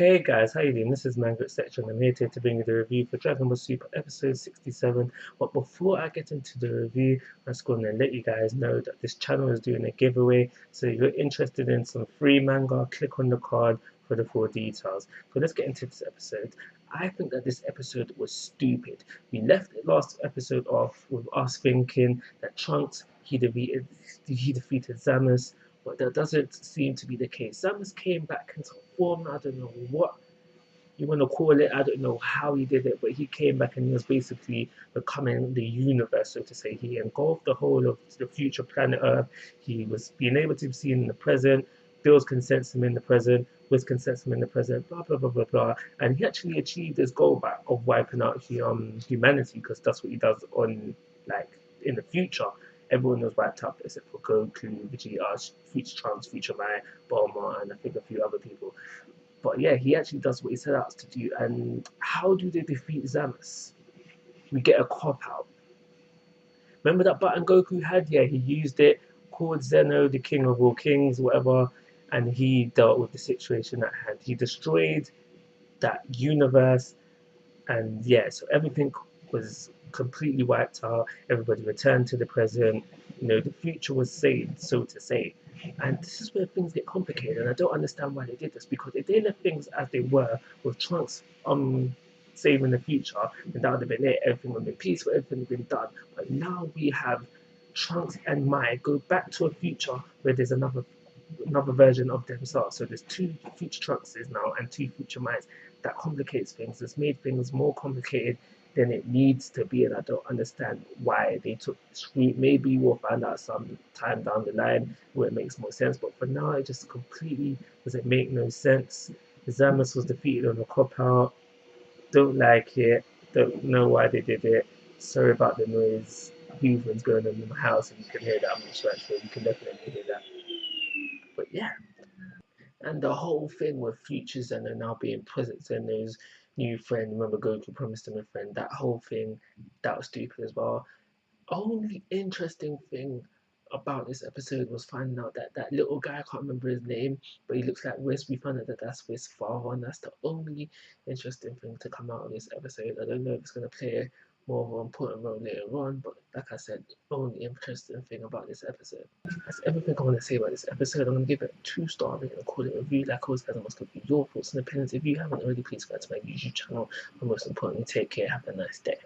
Hey guys, how you doing? This is Manga section. I'm here today to bring you the review for Dragon Ball Super episode 67. But before I get into the review, I'm just going to let you guys know that this channel is doing a giveaway. So if you're interested in some free manga, click on the card for the full details. So let's get into this episode. I think that this episode was stupid. We left the last episode off with us thinking that Trunks, he defeated Zamus, but that doesn't seem to be the case. Zamus came back into form. I don't know what you want to call it. I don't know how he did it, but he came back and he was basically becoming the universe, so to say. He engulfed the whole of the future planet Earth. He was being able to be seen in the present. Bills can sense him in the present. Wiz can sense him in the present. Blah blah blah blah blah. And he actually achieved his goal back of wiping out humanity, because that's what he does on in the future. Everyone was wiped out except for Goku, Vegeta, Future Trunks, Future Mai, Bulma, and I think a few other people. But yeah, he actually does what he set out to do. And how do they defeat Zamus? We get a cop out. Remember that button Goku had? Yeah, he used it, called Zeno the king of all kings, whatever, and he dealt with the situation at hand. He destroyed that universe, and yeah, so everything was completely wiped out. Everybody returned to the present. The future was saved, so to say. And this is where things get complicated, and I don't understand why they did this, because if they left things as they were with Trunks saving the future, then that would have been it. Everything would have been peaceful, everything would have been done. But now we have Trunks and Mai go back to a future where there's another version of themselves. So there's two future Trunkses now and two future Mai's. That complicates things. It's made things more complicated than it needs to be, and I don't understand why they took this route. Maybe we'll find out some time down the line where it makes more sense, but for now it just completely doesn't make no sense. Zamus was defeated on a cop out. Don't like it. Don't know why they did it. Sorry about the noise. Hoover's going on in my house, and you can hear that. I'm not sure actually. You can definitely hear that. But yeah. And the whole thing with Future Zeno now being present Zeno's new friend, remember Goku promised him a friend, that whole thing, that was stupid as well. Only interesting thing about this episode was finding out that that little guy, I can't remember his name, but he looks like Wiz. We found out that that's Wiz's father, and that's the only interesting thing to come out of this episode. I don't know if it's going to play more of an important role later on, but like I said, only interesting thing about this episode. That's everything I want to say about this episode. I'm going to give it a 2-star rating and call it a review. Like always, guys, I must give you your thoughts and opinions. If you haven't already, please subscribe to my YouTube channel, and most importantly, take care. Have a nice day.